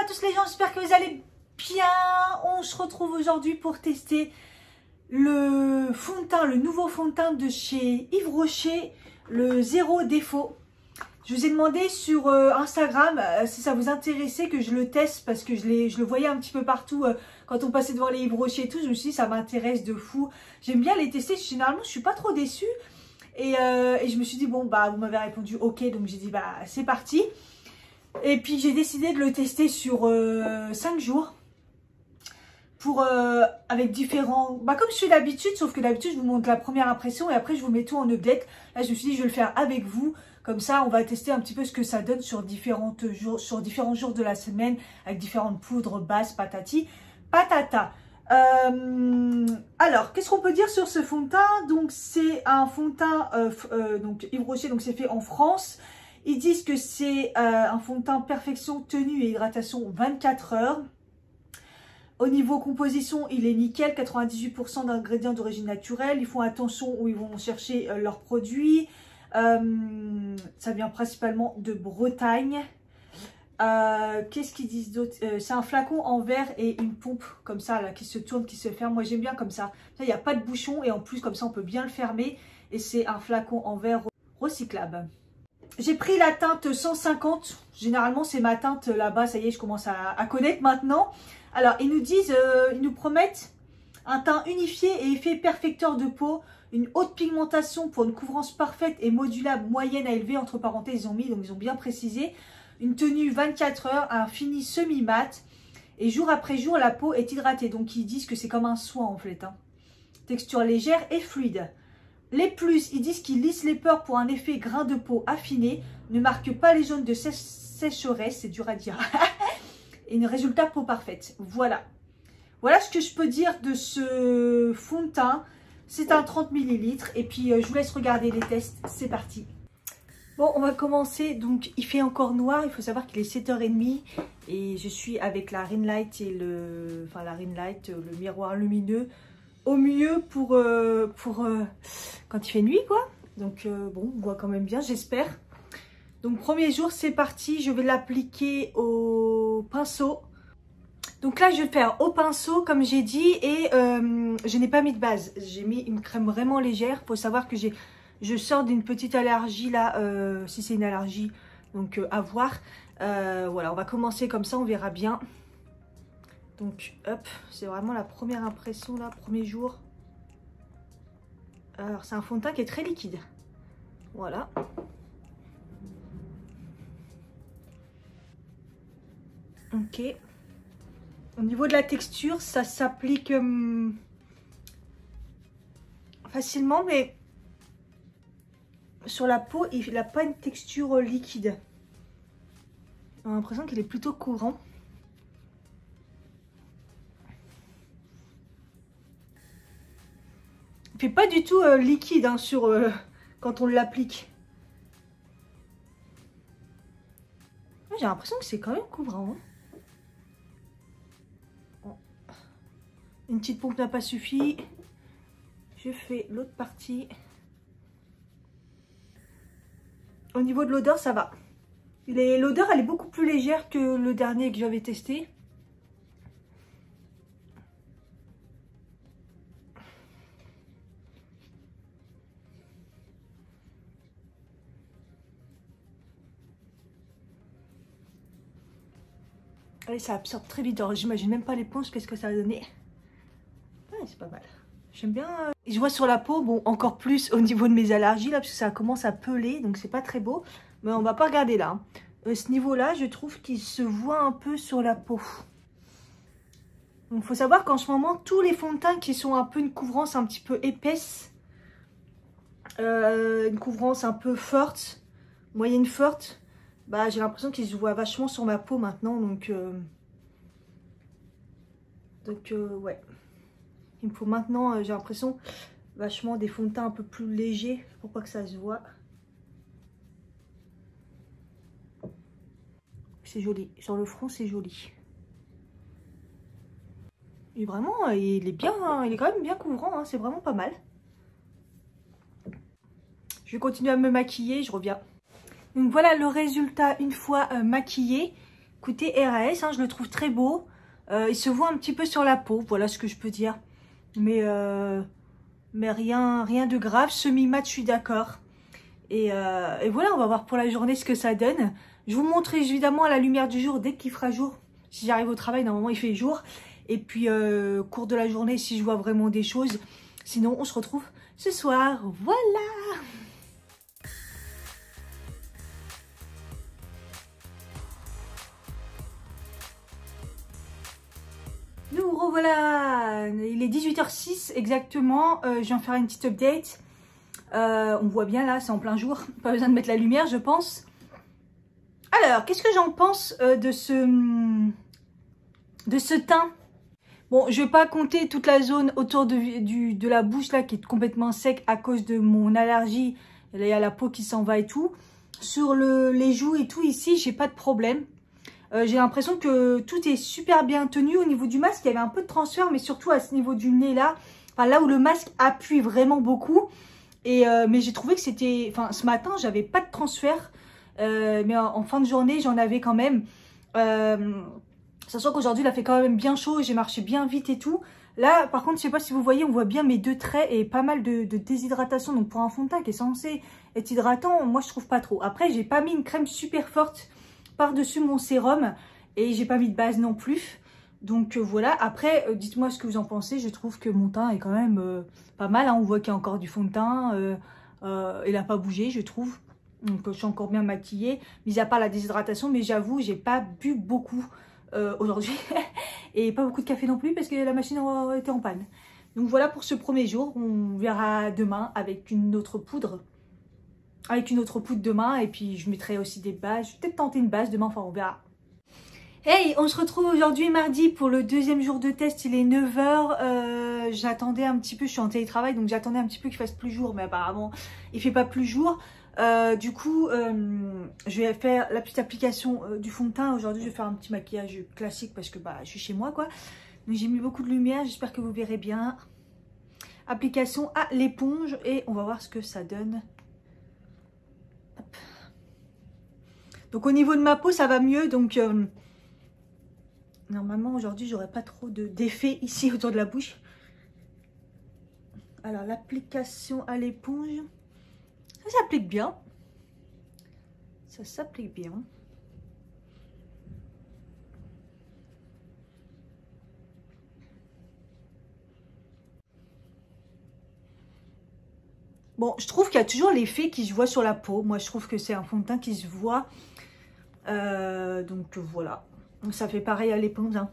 tous les gens, j'espère que vous allez bien. On se retrouve aujourd'hui pour tester le fond de teint, le nouveau fond de teint de chez Yves Rocher, le Zéro Défaut. Je vous ai demandé sur Instagram si ça vous intéressait que je le teste parce que je le voyais un petit peu partout quand on passait devant les Yves Rocher et tout. Je me suis dit ça m'intéresse de fou. J'aime bien les tester, généralement je suis pas trop déçue. Et je me suis dit bon bah vous m'avez répondu ok, donc j'ai dit bah c'est parti. Et puis j'ai décidé de le tester sur 5 jours. Pour avec différents, comme je fais d'habitude, sauf que d'habitude je vous montre la première impression et après je vous mets tout en update. Là je me suis dit je vais le faire avec vous, comme ça on va tester un petit peu ce que ça donne sur différents jours de la semaine, avec différentes poudres, bases, patati patata. Alors qu'est-ce qu'on peut dire sur ce fond de teint? Donc c'est un fond de teint donc Yves Rocher, donc c'est fait en France. Ils disent que c'est un fond de teint perfection, tenue et hydratation 24 heures. Au niveau composition, il est nickel, 98% d'ingrédients d'origine naturelle. Ils font attention où ils vont chercher leurs produits. Ça vient principalement de Bretagne. Qu'est-ce qu'ils disent d'autre? C'est un flacon en verre et une pompe comme ça là, qui se tourne, qui se ferme. Moi j'aime bien comme ça. Il n'y a pas de bouchon et en plus comme ça on peut bien le fermer. Et c'est un flacon en verre recyclable. J'ai pris la teinte 150. Généralement c'est ma teinte là-bas. Ça y est, je commence à connaître maintenant. Alors, ils nous disent, ils nous promettent un teint unifié et effet perfecteur de peau, une haute pigmentation pour une couvrance parfaite et modulable moyenne à élevée, entre parenthèses, ils ont mis, donc ils ont bien précisé, une tenue 24 heures, un fini semi-mat, et jour après jour, la peau est hydratée. Donc, ils disent que c'est comme un soin en fait. Hein. Texture légère et fluide. Les plus, ils disent qu'ils lissent les pores pour un effet grain de peau affiné, ne marquent pas les zones de sécheresse, c'est dur à dire. Et une résultat peau parfaite. Voilà. Voilà ce que je peux dire de ce fond de teint. C'est un 30 ml. Et puis, je vous laisse regarder les tests. C'est parti. Bon, on va commencer. Donc, il fait encore noir. Il faut savoir qu'il est 7h30. Et je suis avec la ring light et le miroir lumineux. Au mieux pour quand il fait nuit, quoi. Donc, bon, on voit quand même bien, j'espère. Donc premier jour, c'est parti, je vais l'appliquer au pinceau. Donc là, je vais le faire au pinceau, comme j'ai dit, et je n'ai pas mis de base. J'ai mis une crème vraiment légère. Il faut savoir que je sors d'une petite allergie là, si c'est une allergie, donc à voir. Voilà, on va commencer comme ça, on verra bien. Donc hop, c'est vraiment la première impression là, premier jour. Alors c'est un fond de teint qui est très liquide. Voilà. Ok. Au niveau de la texture, ça s'applique facilement, mais sur la peau, il n'a pas une texture liquide. On a l'impression qu'il est plutôt courant. Il fait pas du tout liquide hein, quand on l'applique. J'ai l'impression que c'est quand même couvrant. Hein. Une petite pompe n'a pas suffi. Je fais l'autre partie. Au niveau de l'odeur, ça va. L'odeur, elle est beaucoup plus légère que le dernier que j'avais testé. Allez, ça absorbe très vite. J'imagine même pas l'éponge, qu'est-ce que ça va donner. Ouais, c'est pas mal. J'aime bien. Je vois sur la peau, bon, encore plus au niveau de mes allergies, là, parce que ça commence à peler, donc c'est pas très beau. Mais on va pas regarder là. Ce niveau-là, je trouve qu'il se voit un peu sur la peau. Donc, il faut savoir qu'en ce moment, tous les fonds de teint qui sont un peu une couvrance un petit peu épaisse, une couvrance un peu forte, moyenne forte, bah, j'ai l'impression qu'il se voit vachement sur ma peau maintenant, donc ouais. Il me faut maintenant, j'ai l'impression, vachement des fonds de teint un peu plus légers pour pas que ça se voit. C'est joli, sur le front c'est joli. Et vraiment, il est bien, hein, il est quand même bien couvrant, hein, c'est vraiment pas mal. Je vais continuer à me maquiller, je reviens. Donc voilà le résultat une fois maquillée. Côté RAS, hein, je le trouve très beau. Il se voit un petit peu sur la peau, voilà ce que je peux dire. Mais rien de grave. Semi-mat, je suis d'accord. Et voilà, on va voir pour la journée ce que ça donne. Je vous montre évidemment à la lumière du jour dès qu'il fera jour. Si j'arrive au travail, normalement il fait jour. Et puis, cours de la journée, si je vois vraiment des choses. Sinon, on se retrouve ce soir. Voilà! Nous revoilà! Il est 18h06 exactement. Je viens faire une petite update. On voit bien là, c'est en plein jour. Pas besoin de mettre la lumière, je pense. Alors, qu'est-ce que j'en pense de ce teint? Bon, je vais pas compter toute la zone autour de la bouche là qui est complètement sec à cause de mon allergie. Il y a la peau qui s'en va et tout. Sur les joues et tout ici, j'ai pas de problème. J'ai l'impression que tout est super bien tenu. Au niveau du masque, il y avait un peu de transfert, mais surtout à ce niveau du nez là. Enfin, là où le masque appuie vraiment beaucoup. Mais j'ai trouvé que c'était... Enfin, ce matin, j'avais pas de transfert. Mais en fin de journée, j'en avais quand même. Sachant qu'aujourd'hui, il a fait quand même bien chaud. J'ai marché bien vite et tout. Là, par contre, je sais pas si vous voyez, on voit bien mes 2 traits et pas mal de déshydratation. Donc, pour un fond de teint qui est censé être hydratant, moi, je trouve pas trop. Après, j'ai pas mis une crème super forte par-dessus mon sérum. Et j'ai pas mis de base non plus. Donc, voilà. Après, dites-moi ce que vous en pensez. Je trouve que mon teint est quand même pas mal. Hein. On voit qu'il y a encore du fond de teint. Il a pas bougé, je trouve. Donc, je suis encore bien maquillée. Mis à part la déshydratation. Mais j'avoue, j'ai pas bu beaucoup aujourd'hui. Et pas beaucoup de café non plus parce que la machine était en panne. Donc voilà pour ce premier jour. On verra demain avec une autre poudre. Avec une autre poudre demain. Et puis je mettrai aussi des bases. Je vais peut-être tenter une base demain. Enfin on verra. Hey, on se retrouve aujourd'hui mardi pour le deuxième jour de test. Il est 9 h. J'attendais un petit peu. Je suis en télétravail. Donc j'attendais un petit peu qu'il fasse plus jour. Mais apparemment il fait pas plus jour. Du coup, je vais faire la petite application du fond de teint. Aujourd'hui, je vais faire un petit maquillage classique parce que je suis chez moi, quoi. Donc, j'ai mis beaucoup de lumière. J'espère que vous verrez bien. Application à l'éponge et on va voir ce que ça donne. Hop. Donc, au niveau de ma peau, ça va mieux. Donc, normalement, aujourd'hui, j'aurai pas trop d'effet ici autour de la bouche. Alors, l'application à l'éponge... Ça s'applique bien. Ça s'applique bien. Bon, je trouve qu'il y a toujours l'effet qui se voit sur la peau. Moi, je trouve que c'est un fond de teint qui se voit. Donc, voilà. Donc, ça fait pareil à l'éponge. Hein.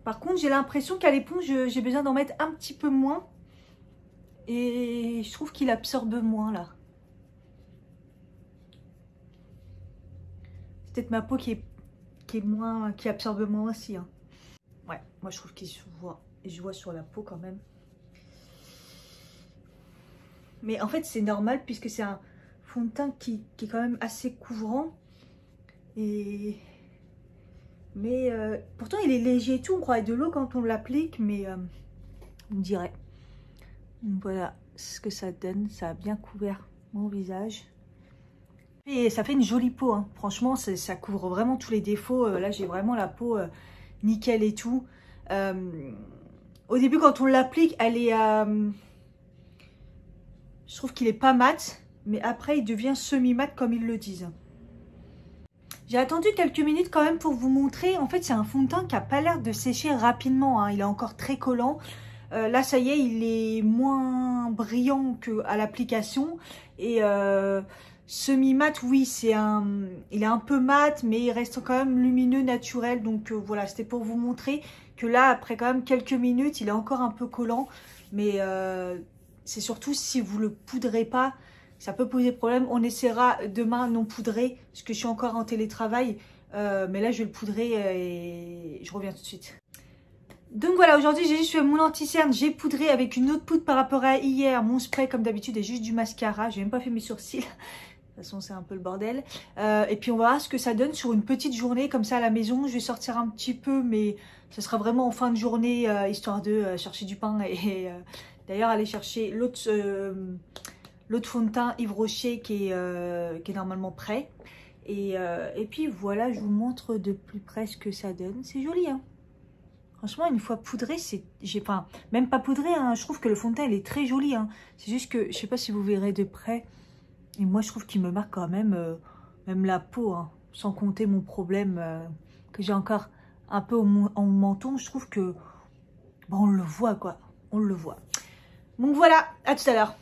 Par contre, j'ai l'impression qu'à l'éponge, j'ai besoin d'en mettre un petit peu moins. Et je trouve qu'il absorbe moins là. C'est peut-être ma peau qui absorbe moins aussi. Hein. Ouais, moi je trouve qu'il se voit. Et je vois sur la peau quand même. Mais en fait c'est normal puisque c'est un fond de teint qui est quand même assez couvrant. Mais pourtant il est léger et tout. On croirait de l'eau quand on l'applique. Mais on dirait. Voilà ce que ça donne. Ça a bien couvert mon visage. Et ça fait une jolie peau. Hein. Franchement, ça couvre vraiment tous les défauts. Là, j'ai vraiment la peau nickel et tout. Au début, quand on l'applique, elle est... je trouve qu'il est pas mat. Mais après, il devient semi-mat comme ils le disent. J'ai attendu quelques minutes quand même pour vous montrer. En fait, c'est un fond de teint qui n'a pas l'air de sécher rapidement. Hein. Il est encore très collant. Là, ça y est, il est moins brillant qu'à l'application. Et semi-mat, oui, il est un peu mat, mais il reste quand même lumineux, naturel. Donc voilà, c'était pour vous montrer que là, après quand même quelques minutes, il est encore un peu collant. Mais c'est surtout si vous ne le poudrez pas, ça peut poser problème. On essaiera demain non poudré, parce que je suis encore en télétravail. Mais là, je vais le poudrer et je reviens tout de suite. Donc voilà, aujourd'hui j'ai juste fait mon anti-cerne, j'ai poudré avec une autre poudre par rapport à hier. Mon spray comme d'habitude est juste du mascara, j'ai même pas fait mes sourcils. De toute façon c'est un peu le bordel. Et puis on va voir ce que ça donne sur une petite journée comme ça à la maison. Je vais sortir un petit peu mais ce sera vraiment en fin de journée histoire de chercher du pain. Et d'ailleurs aller chercher l'autre l'autre fond de teint Yves Rocher qui est normalement prêt. Et puis voilà, je vous montre de plus près ce que ça donne. C'est joli, hein. Franchement, une fois poudré, enfin, même pas poudré, hein, je trouve que le fond de teint, il est très joli. Hein. C'est juste que, je sais pas si vous verrez de près. Et moi, je trouve qu'il me marque quand même, même la peau, hein, sans compter mon problème que j'ai encore un peu en menton. Je trouve que, bon, on le voit, quoi. On le voit. Donc voilà, à tout à l'heure.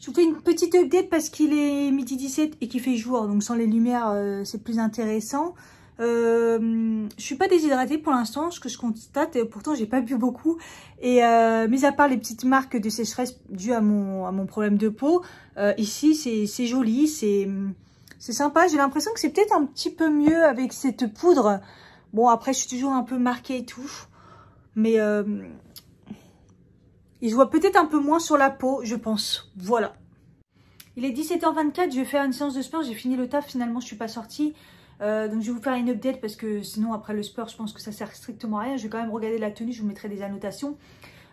Je vous fais une petite update parce qu'il est midi 17 et qu'il fait jour. Donc sans les lumières, c'est plus intéressant. Je suis pas déshydratée pour l'instant, ce que je constate, et pourtant j'ai pas bu beaucoup. Et mis à part les petites marques de sécheresse dues à mon problème de peau, ici c'est joli, c'est sympa. J'ai l'impression que c'est peut-être un petit peu mieux avec cette poudre. Bon, après je suis toujours un peu marquée et tout, mais il se voit peut-être un peu moins sur la peau, je pense. Voilà. Il est 17h24, je vais faire une séance de sport, j'ai fini le taf, finalement je suis pas sortie. Donc je vais vous faire une update parce que sinon après le sport je pense que ça sert strictement à rien. Je vais quand même regarder la tenue, je vous mettrai des annotations.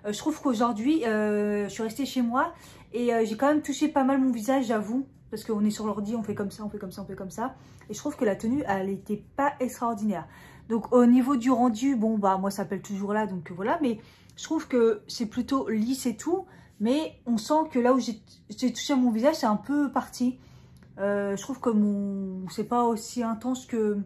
Je trouve qu'aujourd'hui je suis restée chez moi et j'ai quand même touché pas mal mon visage, j'avoue. Parce qu'on est sur l'ordi, on fait comme ça, on fait comme ça, on fait comme ça. Et je trouve que la tenue elle était pas extraordinaire. Donc au niveau du rendu, bon bah moi ça appelle toujours là, donc voilà. Mais je trouve que c'est plutôt lisse et tout. Mais on sent que là où j'ai touché à mon visage c'est un peu parti. Je trouve que c'est pas aussi intense que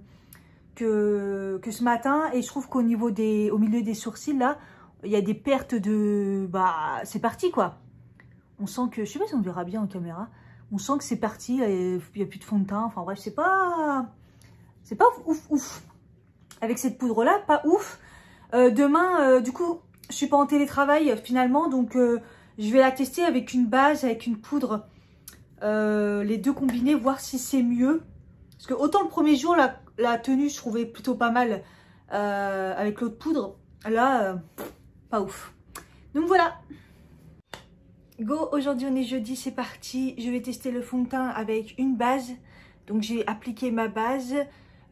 ce matin. Et je trouve qu'au niveau au milieu des sourcils, là, il y a des pertes de... Bah, c'est parti, quoi. On sent que... Je sais pas si on verra bien en caméra. On sent que c'est parti, il n'y a plus de fond de teint. Enfin bref, c'est pas ouf. Avec cette poudre-là, pas ouf. Demain, du coup, je suis pas en télétravail, finalement. Donc, je vais la tester avec une base, avec une poudre... les deux combinés, voir si c'est mieux. Parce que autant le premier jour, la tenue, je trouvais plutôt pas mal avec l'autre poudre. Là, pas ouf. Donc voilà. Go, aujourd'hui on est jeudi, c'est parti. Je vais tester le fond de teint avec une base. Donc j'ai appliqué ma base.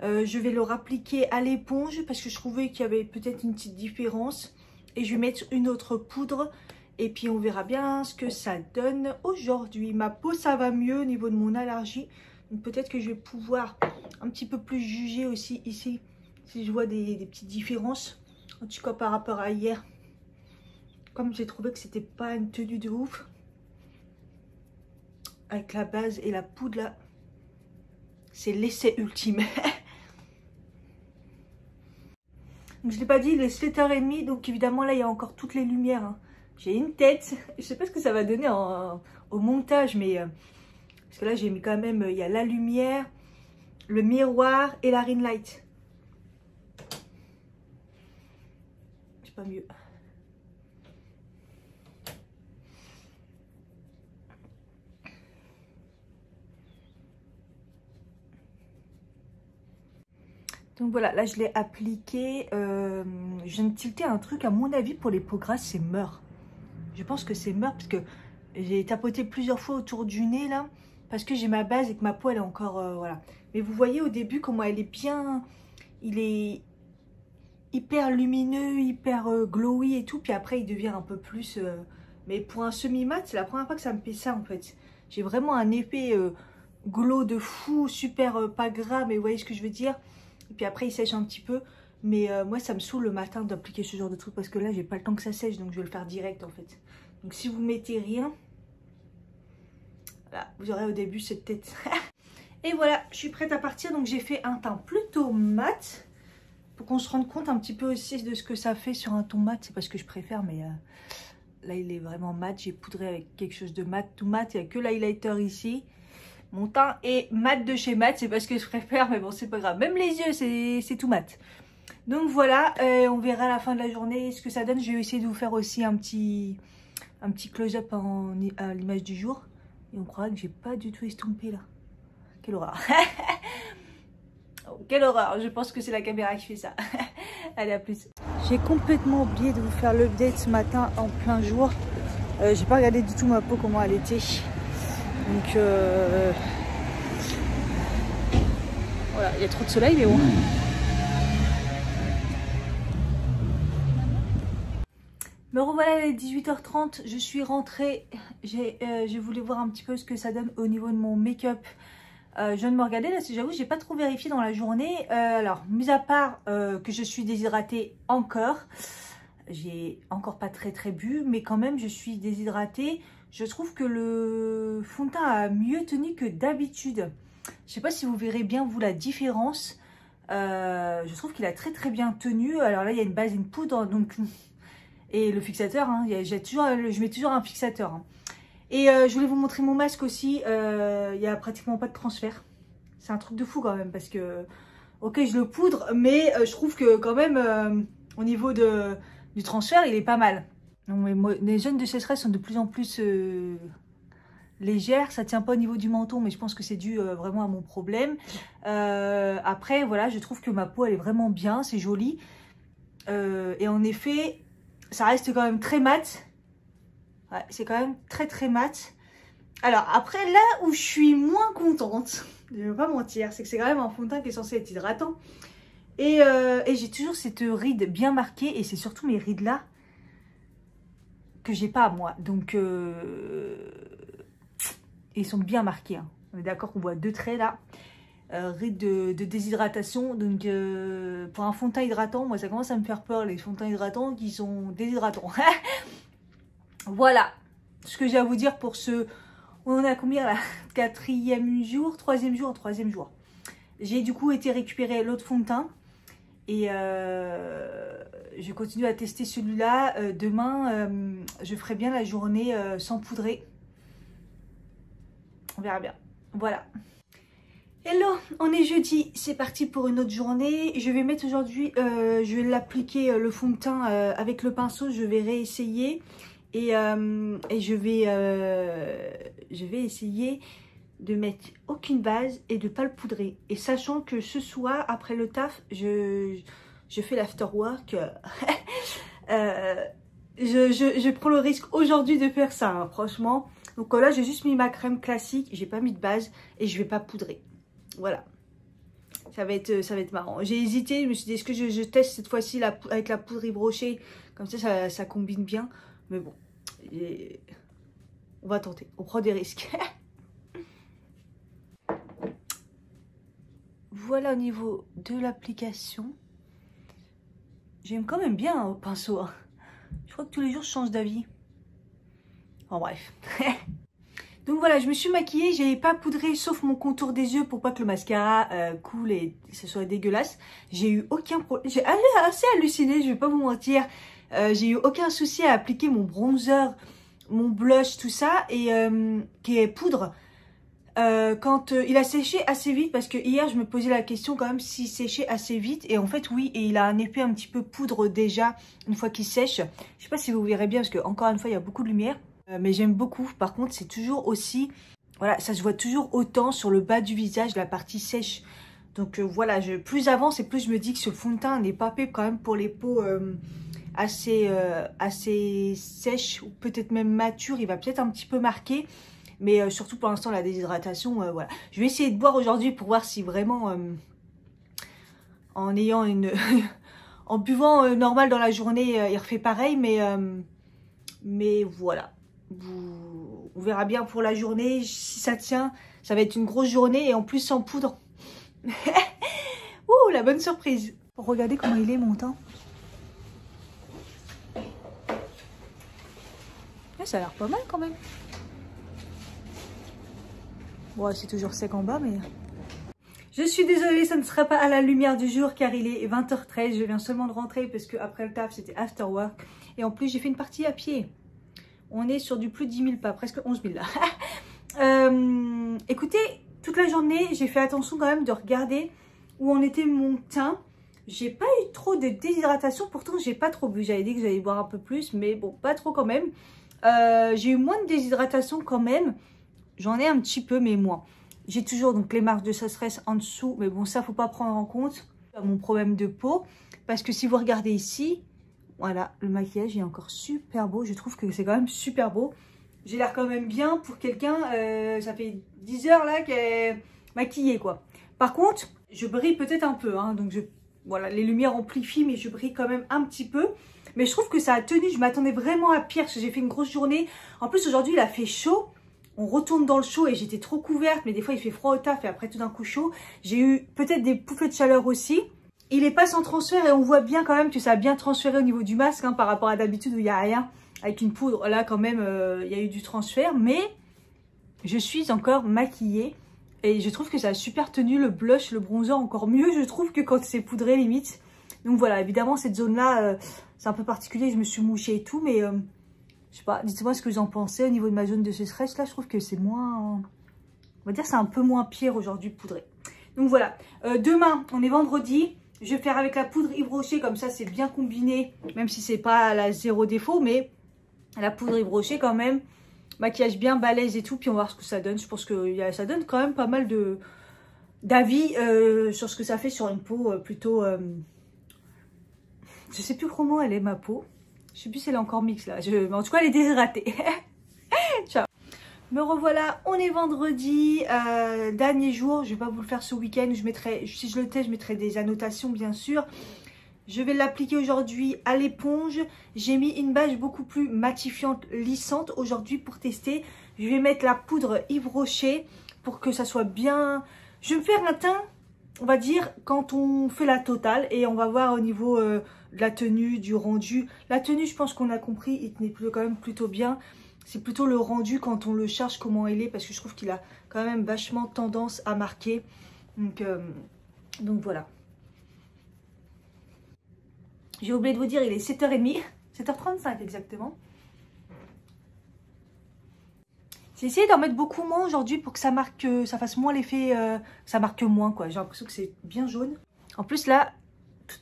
Je vais le rappliquer à l'éponge parce que je trouvais qu'il y avait peut-être une petite différence. Et je vais mettre une autre poudre. Et puis on verra bien ce que ça donne aujourd'hui. Ma peau ça va mieux au niveau de mon allergie. Donc peut-être que je vais pouvoir un petit peu plus juger aussi ici. Si je vois des petites différences. En tout cas par rapport à hier. Comme j'ai trouvé que c'était pas une tenue de ouf. Avec la base et la poudre là. C'est l'essai ultime. Donc je ne l'ai pas dit, il est 7h30. Donc évidemment là il y a encore toutes les lumières. Hein. J'ai une tête, je sais pas ce que ça va donner au montage, mais parce que là j'ai mis quand même, il y a la lumière, le miroir et la ring light. C'est pas mieux. Donc voilà, là je l'ai appliqué. Je viens de tilter un truc, à mon avis pour les peaux grasses c'est Meur. Je pense que c'est Meur parce que j'ai tapoté plusieurs fois autour du nez là. Parce que j'ai ma base et que ma peau elle est encore... voilà. Mais vous voyez au début comment elle est bien... Il est hyper lumineux, hyper glowy et tout. Puis après il devient un peu plus... mais pour un semi-mat, c'est la première fois que ça me fait ça en fait. J'ai vraiment un effet glow de fou, super pas gras, mais vous voyez ce que je veux dire. Et puis après il sèche un petit peu. Mais moi ça me saoule le matin d'appliquer ce genre de truc parce que là j'ai pas le temps que ça sèche, donc je vais le faire direct en fait. Donc si vous mettez rien, voilà, vous aurez au début cette tête. Et voilà, je suis prête à partir. Donc j'ai fait un teint plutôt mat pour qu'on se rende compte un petit peu aussi de ce que ça fait sur un ton mat. C'est pas ce que je préfère, mais là il est vraiment mat. J'ai poudré avec quelque chose de mat, tout mat. Il n'y a que l'highlighter ici. Mon teint est mat de chez mat, c'est pas ce que je préfère, mais bon c'est pas grave. Même les yeux c'est tout mat. Donc voilà, on verra à la fin de la journée ce que ça donne. Je vais essayer de vous faire aussi un petit close-up à l'image du jour. Et on croira que j'ai pas du tout estompé là. Quelle horreur. Oh, quelle horreur, je pense que c'est la caméra qui fait ça. Allez, à plus. J'ai complètement oublié de vous faire l'update ce matin en plein jour. J'ai pas regardé du tout ma peau, comment elle était. Donc voilà, il y a trop de soleil mais bon. Me revoilà, il est 18h30, je suis rentrée. Je voulais voir un petit peu ce que ça donne au niveau de mon make-up. Je viens de me regarder, là, j'avoue, j'ai pas trop vérifié dans la journée. Alors, mis à part que je suis déshydratée encore, j'ai encore pas très bu, mais quand même, je suis déshydratée. Je trouve que le fond de teint a mieux tenu que d'habitude. Je sais pas si vous verrez bien, vous, la différence. Je trouve qu'il a très bien tenu. Alors là, il y a une base, une poudre, donc... Et le fixateur, hein, je mets toujours un fixateur. Hein. Et je voulais vous montrer mon masque aussi. Il n'y a pratiquement pas de transfert. C'est un truc de fou quand même. Parce que, ok, je le poudre. Mais je trouve que quand même, au niveau du transfert, il est pas mal. Donc, les zones de sécheresse sont de plus en plus légères. Ça tient pas au niveau du menton. Mais je pense que c'est dû vraiment à mon problème. Après, voilà, je trouve que ma peau, elle est vraiment bien. C'est joli. Et en effet... Ça reste quand même très mat. Ouais, c'est quand même très mat. Alors après, là où je suis moins contente, je ne vais pas mentir, c'est que c'est quand même un fond de teint qui est censé être hydratant. Et j'ai toujours cette ride bien marquée. Et c'est surtout mes rides là que j'ai pas moi. Donc ils sont bien marqués. Hein. On est d'accord qu'on voit 2 traits là. Rides de déshydratation. Donc pour un fond de teint hydratant, moi ça commence à me faire peur, les fonds de teint hydratants qui sont déshydratants. Voilà ce que j'ai à vous dire pour ce... On en a combien là? 4e jour, 3e jour, 3e jour. J'ai du coup été récupérer l'autre fond de teint. Et je continue à tester celui-là. Demain, je ferai bien la journée sans poudrer. On verra bien. Voilà. Hello, on est jeudi, c'est parti pour une autre journée. Je vais mettre aujourd'hui, je vais l'appliquer le fond de teint avec le pinceau, je vais réessayer et je vais essayer de mettre aucune base et de pas le poudrer. Et sachant que ce soir, après le taf, je fais l'afterwork. Je prends le risque aujourd'hui de faire ça, hein, franchement. Donc là, j'ai juste mis ma crème classique, j'ai pas mis de base et je vais pas poudrer. Voilà, ça va être marrant. J'ai hésité, je me suis dit, est-ce que je teste cette fois-ci avec la poudre Yves Rocher, comme ça combine bien. Mais bon, on va tenter, on prend des risques. Voilà au niveau de l'application. J'aime quand même bien hein, au pinceau. Hein. Je crois que tous les jours je change d'avis. En bref. Donc voilà, je me suis maquillée, j'ai pas poudré sauf mon contour des yeux pour pas que le mascara coule et ce soit dégueulasse. J'ai eu aucun problème, j'ai assez halluciné, je vais pas vous mentir. J'ai eu aucun souci à appliquer mon bronzer, mon blush, tout ça, et qui est poudre. Quand il a séché assez vite, parce que hier je me posais la question quand même s'il séchait assez vite, et en fait oui, et il a un effet un petit peu poudre déjà une fois qu'il sèche. Je sais pas si vous verrez bien parce que encore une fois il y a beaucoup de lumière. Mais j'aime beaucoup. Par contre, c'est toujours aussi... Voilà, ça se voit toujours autant sur le bas du visage, la partie sèche. Donc voilà, plus j'avance et plus je me dis que ce fond de teint n'est pas fait quand même pour les peaux assez sèches ou peut-être même matures. Il va peut-être un petit peu marquer. Mais surtout pour l'instant, la déshydratation, voilà. Je vais essayer de boire aujourd'hui pour voir si vraiment... en ayant une... en buvant normal dans la journée, il refait pareil. Mais voilà. On verra bien pour la journée. Si ça tient, ça va être une grosse journée et en plus sans poudre. Ouh, la bonne surprise. Regardez comment il est mon teint. Ça a l'air pas mal quand même. Bon, c'est toujours sec en bas, mais... Je suis désolée, ça ne sera pas à la lumière du jour car il est 20h13. Je viens seulement de rentrer parce que après le taf, c'était after work. Et en plus, j'ai fait une partie à pied. On est sur du plus de 10 000 pas, presque 11 000 là. Écoutez, toute la journée, j'ai fait attention quand même de regarder où en était mon teint. J'ai pas eu trop de déshydratation, pourtant j'ai pas trop bu. J'avais dit que j'allais boire un peu plus, mais bon, pas trop quand même. J'ai eu moins de déshydratation quand même. J'en ai un petit peu, mais moins. J'ai toujours donc les marques de sécheresse en dessous, mais bon, ça faut pas prendre en compte mon problème de peau. Parce que si vous regardez ici... Voilà, le maquillage est encore super beau. Je trouve que c'est quand même super beau. J'ai l'air quand même bien pour quelqu'un. Ça fait 10 heures là qu'elle est maquillée quoi. Par contre, je brille peut-être un peu. Hein, donc voilà, les lumières amplifient, mais je brille quand même un petit peu. Mais je trouve que ça a tenu. Je m'attendais vraiment à pire parce que j'ai fait une grosse journée. En plus, aujourd'hui, il a fait chaud. On retourne dans le chaud et j'étais trop couverte. Mais des fois, il fait froid au taf et après, tout d'un coup, chaud. J'ai eu peut-être des bouffées de chaleur aussi. Il est pas sans transfert et on voit bien quand même que ça a bien transféré au niveau du masque hein, par rapport à d'habitude où il n'y a rien. Avec une poudre, là, quand même, il y a eu du transfert. Mais je suis encore maquillée. Et je trouve que ça a super tenu. Le blush, le bronzer, encore mieux, je trouve, que quand c'est poudré, limite. Donc voilà, évidemment, cette zone-là, c'est un peu particulier. Je me suis mouchée et tout, mais je sais pas, dites-moi ce que vous en pensez au niveau de ma zone de sécheresse. Là, je trouve que c'est moins... On va dire c'est un peu moins pire aujourd'hui poudré. Donc voilà, demain, on est vendredi. Je vais faire avec la poudre Yves Rocher, comme ça, c'est bien combiné. Même si c'est pas la zéro défaut, mais la poudre Yves Rocher quand même. Maquillage bien balèze et tout, puis on va voir ce que ça donne. Je pense que ça donne quand même pas mal d'avis sur ce que ça fait sur une peau plutôt... je sais plus comment elle est ma peau. Je sais plus si elle est encore mixte là. Mais en tout cas, elle est déshydratée. Ciao. Me revoilà, on est vendredi, dernier jour. Je vais pas vous le faire ce week-end. Si je le teste, je mettrai des annotations bien sûr. Je vais l'appliquer aujourd'hui à l'éponge. J'ai mis une base beaucoup plus matifiante, lissante aujourd'hui pour tester. Je vais mettre la poudre Yves Rocher pour que ça soit bien... Je vais me faire un teint, on va dire, quand on fait la totale. Et on va voir au niveau de la tenue, du rendu. La tenue, je pense qu'on a compris, il tenait quand même plutôt bien. C'est plutôt le rendu quand on le charge, comment il est. Parce que je trouve qu'il a quand même vachement tendance à marquer. Donc voilà. J'ai oublié de vous dire, il est 7h30, 7h35 exactement. J'ai essayé d'en mettre beaucoup moins aujourd'hui pour que ça marque, ça fasse moins l'effet, ça marque moins quoi. J'ai l'impression que c'est bien jaune. En plus là,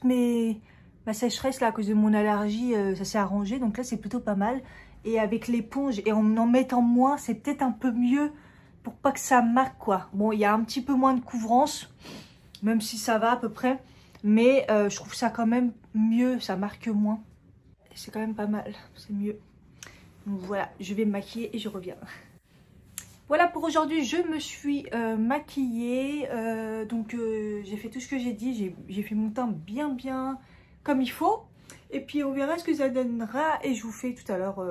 ma sécheresse là à cause de mon allergie, ça s'est arrangé. Donc là c'est plutôt pas mal. Et avec l'éponge et en mettant moins, c'est peut-être un peu mieux pour pas que ça marque quoi. Bon, il y a un petit peu moins de couvrance, même si ça va à peu près. Mais je trouve ça quand même mieux, ça marque moins. C'est quand même pas mal, c'est mieux. Donc voilà, je vais me maquiller et je reviens. Voilà pour aujourd'hui, je me suis maquillée. Donc j'ai fait tout ce que j'ai dit, j'ai fait mon teint bien comme il faut. Et puis on verra ce que ça donnera. Et je vous fais tout à l'heure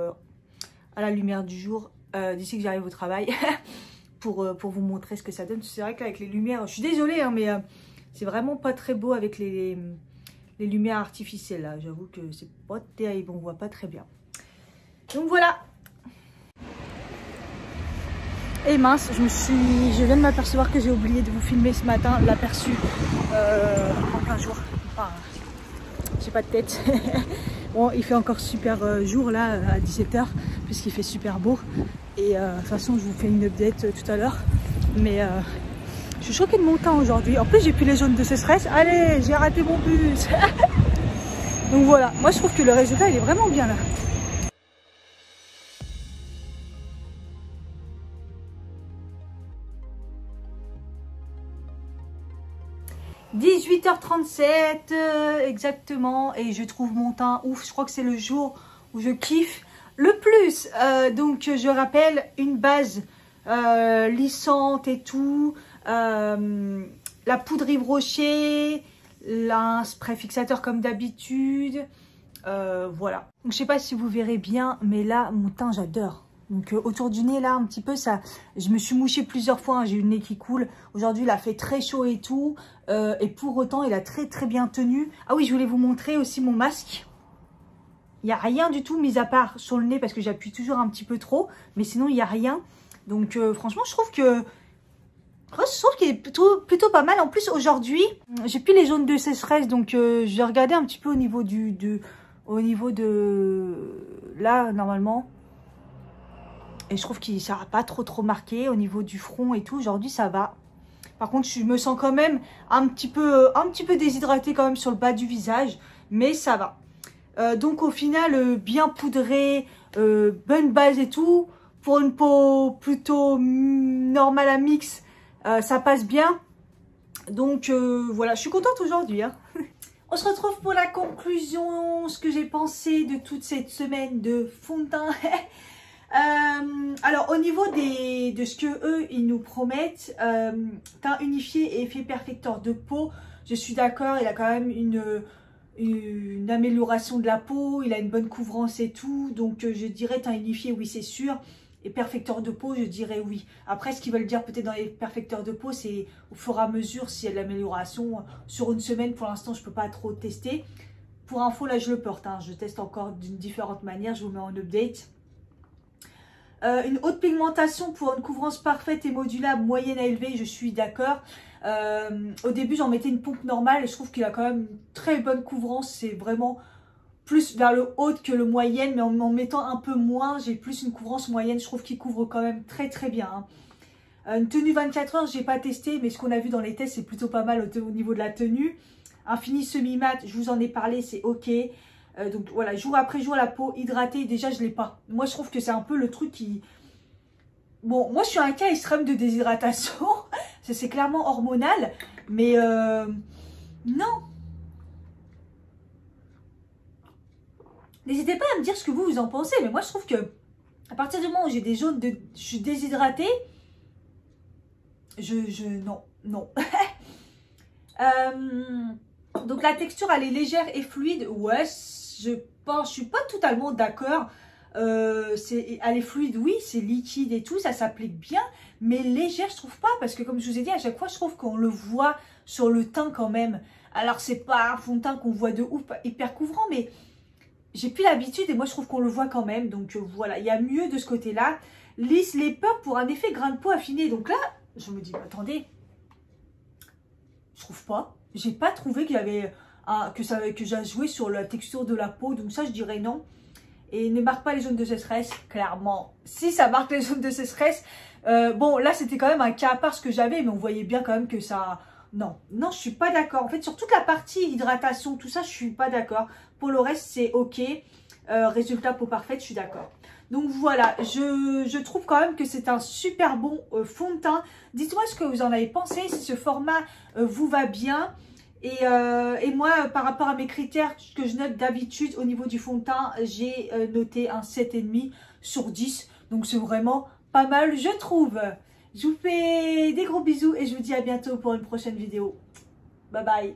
à la lumière du jour, d'ici que j'arrive au travail, pour vous montrer ce que ça donne. C'est vrai qu'avec les lumières, je suis désolée hein, mais... c'est vraiment pas très beau avec les lumières artificielles là. J'avoue que c'est pas terrible, on voit pas très bien. Donc voilà. Et mince, je viens de m'apercevoir que j'ai oublié de vous filmer ce matin l'aperçu en plein jour. Enfin, j'ai pas de tête. Bon, il fait encore super jour là à 17h puisqu'il fait super beau. Et de toute façon, je vous fais une update tout à l'heure. Mais je suis choquée de mon teint aujourd'hui. En plus, j'ai plus les zones de sécheresse. Allez, j'ai raté mon bus. Donc voilà, moi je trouve que le résultat il est vraiment bien là. « 18h37 exactement. Et je trouve mon teint ouf. Je crois que c'est le jour où je kiffe le plus. Donc je rappelle, une base lissante et tout. La poudre Yves Rocher, un spray fixateur comme d'habitude, voilà. Donc je sais pas si vous verrez bien, mais là mon teint j'adore. Donc autour du nez là un petit peu ça, je me suis mouchée plusieurs fois, hein, j'ai eu le nez qui coule. Aujourd'hui il a fait très chaud et tout, et pour autant il a très bien tenu. Ah oui, je voulais vous montrer aussi mon masque. Il n'y a rien du tout mis à part sur le nez parce que j'appuie toujours un petit peu trop, mais sinon il n'y a rien. Donc franchement je trouve que qu'il est plutôt pas mal. En plus aujourd'hui, j'ai plus les zones de sécheresse, donc j'ai regardé un petit peu au niveau de là normalement. Et je trouve que ça n'a pas trop marqué au niveau du front et tout. Aujourd'hui ça va. Par contre je me sens quand même un petit peu déshydratée quand même sur le bas du visage, mais ça va. Donc au final bien poudré, bonne base et tout. Pour une peau plutôt normale à mix, ça passe bien. Donc voilà, je suis contente aujourd'hui. Hein. On se retrouve pour la conclusion, ce que j'ai pensé de toute cette semaine de fond de teint. Alors au niveau de ce que eux ils nous promettent, teint unifié et effet perfecteur de peau, je suis d'accord, il a quand même une amélioration de la peau, il a une bonne couvrance et tout, donc je dirais teint unifié, oui c'est sûr. Et perfecteur de peau, je dirais oui. Après, ce qu'ils veulent dire peut-être dans les perfecteurs de peau, c'est au fur et à mesure s'il y a de l'amélioration. Sur une semaine, pour l'instant, je ne peux pas trop tester. Pour info, là, je le porte. Hein. Je teste encore d'une différente manière. Je vous mets en update. Une haute pigmentation pour une couvrance parfaite et modulable, moyenne à élevée, je suis d'accord. Au début, j'en mettais une pompe normale et je trouve qu'il a quand même une très bonne couvrance. C'est vraiment plus vers le haut que le moyenne, mais en mettant un peu moins, j'ai plus une couvrance moyenne. Je trouve qu'il couvre quand même très très bien. Hein. Une tenue 24 heures, j'ai pas testé, mais ce qu'on a vu dans les tests, c'est plutôt pas mal au niveau de la tenue. Un fini semi-mat, je vous en ai parlé, c'est ok. Donc voilà, jour après jour, la peau hydratée, déjà je l'ai pas. Moi je trouve que c'est un peu le truc qui... Bon, moi je suis un cas extrême de déshydratation, c'est clairement hormonal, mais non. N'hésitez pas à me dire ce que vous en pensez, mais moi je trouve que à partir du moment où j'ai des jaunes, je suis déshydratée, non. Donc la texture elle est légère et fluide, ouais, je suis pas totalement d'accord. Elle est fluide, oui, c'est liquide et tout, ça s'applique bien, mais légère je trouve pas, parce que comme je vous ai dit, à chaque fois je trouve qu'on le voit sur le teint quand même. Alors c'est pas un fond de teint qu'on voit de ouf, hyper couvrant, mais j'ai plus l'habitude et moi je trouve qu'on le voit quand même. Donc voilà, il y a mieux de ce côté-là. Lisse les peurs pour un effet grain de peau affiné. Donc là, je me dis, attendez, je trouve pas. J'ai pas trouvé qu'il y avait que j'ai joué sur la texture de la peau. Donc ça, je dirais non. Et ne marque pas les zones de sécheresse, clairement. Si ça marque les zones de sécheresse, bon là c'était quand même un cas à part ce que j'avais, mais on voyait bien quand même que ça... Non, je suis pas d'accord. En fait, sur toute la partie hydratation, tout ça, je suis pas d'accord. Pour le reste, c'est ok. Résultat peau parfaite, je suis d'accord. Donc voilà, je trouve quand même que c'est un super bon fond de teint. Dites-moi ce que vous en avez pensé, si ce format vous va bien. Et moi, par rapport à mes critères que je note d'habitude au niveau du fond de teint, j'ai noté un 7,5 sur 10. Donc c'est vraiment pas mal, je trouve. Je vous fais des gros bisous et je vous dis à bientôt pour une prochaine vidéo. Bye bye.